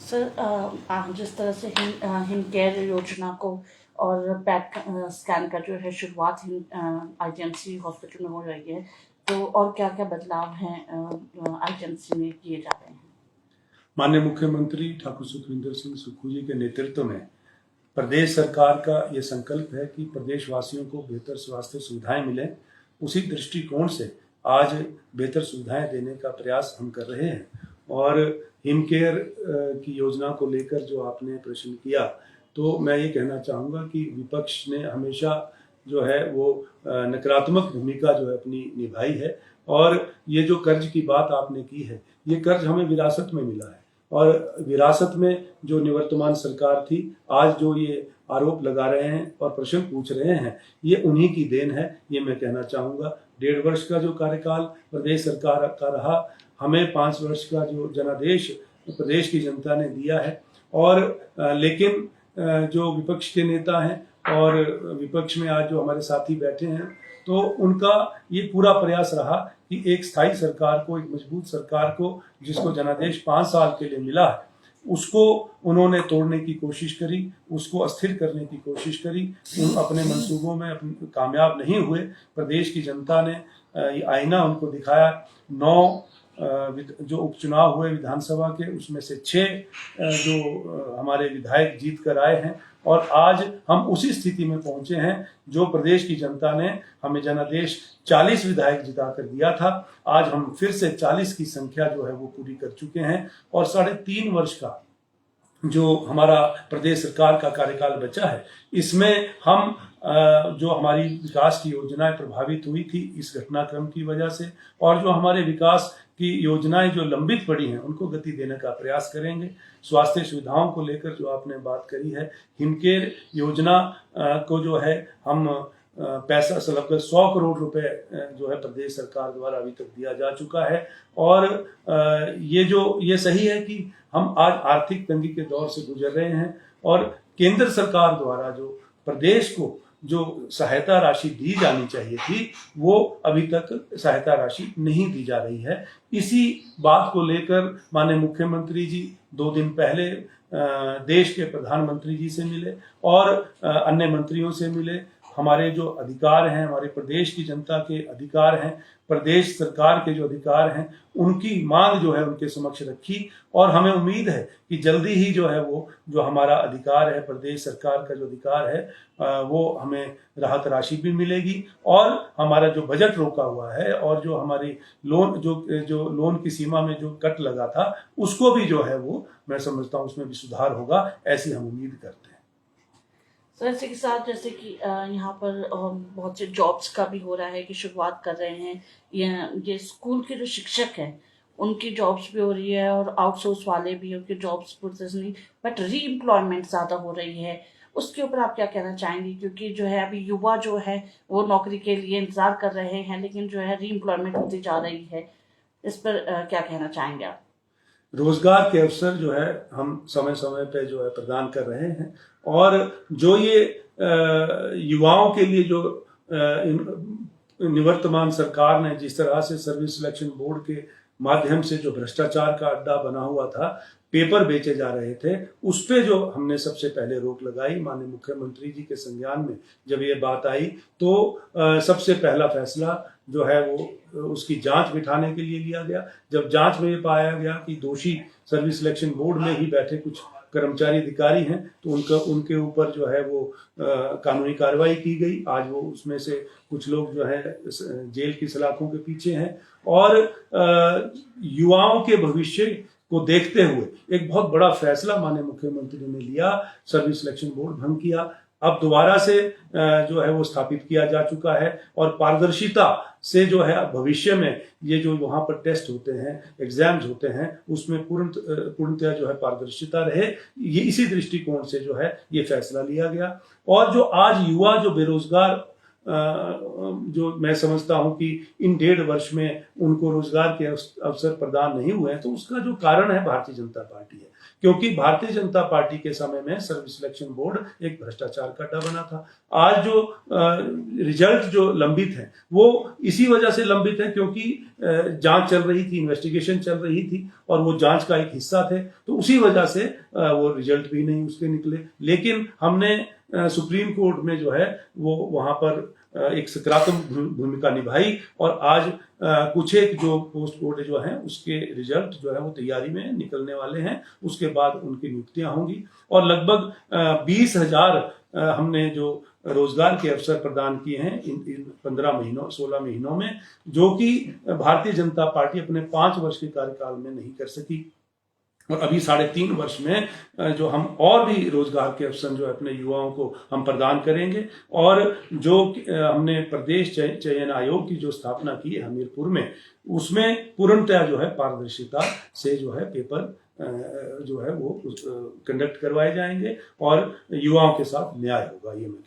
Sir, जिस तरह से हिम केयर योजना को और पैट स्कैन का जो है शुरुआत आईजीएमसी हॉस्पिटल में हो रही है, तो और क्या क्या बदलाव हैं आईजीएमसी में किए जा रहे हैं? माननीय मुख्यमंत्री ठाकुर सुखविंदर सिंह सुक्खू जी के नेतृत्व में प्रदेश सरकार का ये संकल्प है कि प्रदेशवासियों को बेहतर स्वास्थ्य सुविधाएं मिलें। उसी दृष्टिकोण से आज बेहतर सुविधाएं देने का प्रयास हम कर रहे हैं। और हिम केयर की योजना को लेकर जो आपने प्रश्न किया, तो मैं ये कहना चाहूँगा कि विपक्ष ने हमेशा जो है वो नकारात्मक भूमिका जो है अपनी निभाई है। और ये जो कर्ज की बात आपने की है, ये कर्ज हमें विरासत में मिला है। और विरासत में जो निवर्तमान सरकार थी, आज जो ये आरोप लगा रहे हैं और प्रश्न पूछ रहे हैं, ये उन्हीं की देन है, ये मैं कहना चाहूँगा। 1.5 वर्ष का जो कार्यकाल प्रदेश सरकार का रहा, हमें 5 वर्ष का जो जनादेश प्रदेश की जनता ने दिया है। और लेकिन जो विपक्ष के नेता हैं और विपक्ष में आज जो हमारे साथी बैठे हैं, तो उनका ये पूरा प्रयास रहा कि एक स्थायी सरकार को, एक मजबूत सरकार को, जिसको जनादेश 5 साल के लिए मिला है, उसको उन्होंने तोड़ने की कोशिश करी, उसको अस्थिर करने की कोशिश करी। उन अपने मंसूबों में कामयाब नहीं हुए। प्रदेश की जनता ने ये आईना उनको दिखाया। 9 जो उपचुनाव हुए विधानसभा के, उसमें से 6 जो हमारे विधायक जीत कर आए हैं। और आज हम उसी स्थिति में पहुंचे हैं जो प्रदेश की जनता ने हमें जनादेश 40 विधायक जिता कर दिया था। आज हम फिर से 40 की संख्या जो है वो पूरी कर चुके हैं। और 3.5 वर्ष का जो हमारा प्रदेश सरकार का कार्यकाल बचा है, इसमें हम जो हमारी विकास की योजनाएं प्रभावित हुई थी इस घटनाक्रम की वजह से, और जो हमारे विकास की योजनाएं जो लंबित पड़ी हैं, उनको गति देने का प्रयास करेंगे। स्वास्थ्य सुविधाओं को लेकर जो आपने बात करी है, हिमकेयर योजना को जो है हम पैसा लगभग 100 करोड़ रुपए जो है प्रदेश सरकार द्वारा अभी तक दिया जा चुका है। और ये सही है कि हम आज आर्थिक तंगी के दौर से गुजर रहे हैं, और केंद्र सरकार द्वारा जो प्रदेश को जो सहायता राशि दी जानी चाहिए थी, वो अभी तक सहायता राशि नहीं दी जा रही है। इसी बात को लेकर माननीय मुख्यमंत्री जी 2 दिन पहले देश के प्रधानमंत्री जी से मिले और अन्य मंत्रियों से मिले। हमारे जो अधिकार हैं, हमारे प्रदेश की जनता के अधिकार हैं, प्रदेश सरकार के जो अधिकार हैं, उनकी मांग जो है उनके समक्ष रखी। और हमें उम्मीद है कि जल्दी ही जो है वो जो हमारा अधिकार है, प्रदेश सरकार का जो अधिकार है, वो हमें राहत राशि भी मिलेगी। और हमारा जो बजट रोका हुआ है और जो हमारी जो लोन की सीमा में जो कट लगा था, उसको भी जो है वो मैं समझता हूँ उसमें भी सुधार होगा, ऐसी हम उम्मीद करते हैं। सर, इसी के साथ जैसे कि यहाँ पर बहुत से जॉब्स का भी हो रहा है कि शुरुआत कर रहे हैं। ये स्कूल के जो शिक्षक हैं उनकी जॉब्स भी हो रही है, और आउटसोर्स वाले भी उनके जॉब्स पुरस्कार नहीं, बट री एम्प्लॉयमेंट ज़्यादा हो रही है। उसके ऊपर आप क्या कहना चाहेंगे? क्योंकि जो है अभी युवा जो है वो नौकरी के लिए इंतजार कर रहे हैं, लेकिन जो है री एम्प्लॉयमेंट होती जा रही है। इस पर क्या कहना चाहेंगे आप? रोजगार के अवसर जो है हम समय समय पे जो है प्रदान कर रहे हैं। और जो ये युवाओं के लिए जो निवर्तमान सरकार ने जिस तरह से सर्विस सिलेक्शन बोर्ड के माध्यम से जो भ्रष्टाचार का अड्डा बना हुआ था, पेपर बेचे जा रहे थे, उस पे जो हमने सबसे पहले रोक लगाई। माननीय मुख्यमंत्री जी के संज्ञान में जब ये बात आई, तो सबसे पहला फैसला जो है वो उसकी जांच बिठाने के लिए लिया गया। जब जांच में ये पाया गया कि दोषी सर्विस सिलेक्शन बोर्ड में ही बैठे कुछ कर्मचारी अधिकारी हैं, तो उनके ऊपर जो है वो कानूनी कार्रवाई की गई। आज वो उसमें से कुछ लोग जो है जेल की सलाखों के पीछे हैं। और युवाओं के भविष्य को देखते हुए एक बहुत बड़ा फैसला माननीय मुख्यमंत्री ने लिया, सर्विस सिलेक्शन बोर्ड भंग किया। अब दोबारा से जो है वो स्थापित किया जा चुका है। और पारदर्शिता से जो है भविष्य में ये जो वहाँ पर टेस्ट होते हैं, एग्जाम्स होते हैं, उसमें पूर्णतः जो है पारदर्शिता रहे, ये इसी दृष्टिकोण से जो है ये फैसला लिया गया। और जो आज युवा जो बेरोजगार जो मैं समझता हूं कि इन 1.5 वर्ष में उनको रोजगार के अवसर प्रदान नहीं हुए हैं, तो उसका जो कारण है भारतीय जनता पार्टी है। क्योंकि भारतीय जनता पार्टी के समय में सर्विस सिलेक्शन बोर्ड एक भ्रष्टाचार का अड्डा बना था। आज जो रिजल्ट जो लंबित है वो इसी वजह से लंबित है क्योंकि जांच चल रही थी, इन्वेस्टिगेशन चल रही थी और वो जांच का एक हिस्सा थे, तो उसी वजह से वो रिजल्ट भी नहीं उसके निकले। लेकिन हमने सुप्रीम कोर्ट में जो है वो वहां पर एक सकारात्मक भूमिका निभाई और आज कुछ एक जो पोस्ट बोर्ड जो है उसके रिजल्ट जो है वो तैयारी में निकलने वाले हैं। उसके बाद उनकी नियुक्तियां होंगी और लगभग 20,000 हमने जो रोजगार के अवसर प्रदान किए हैं इन 15 महीनों 16 महीनों में, जो कि भारतीय जनता पार्टी अपने 5 वर्ष के कार्यकाल में नहीं कर सकी। और अभी 3.5 वर्ष में जो हम और भी रोजगार के अवसर जो अपने युवाओं को हम प्रदान करेंगे। और जो हमने प्रदेश चयन आयोग की जो स्थापना की है हमीरपुर में, उसमें पूर्णतया जो है पारदर्शिता से जो है पेपर जो है वो कंडक्ट करवाए जाएंगे और युवाओं के साथ न्याय होगा, ये मैं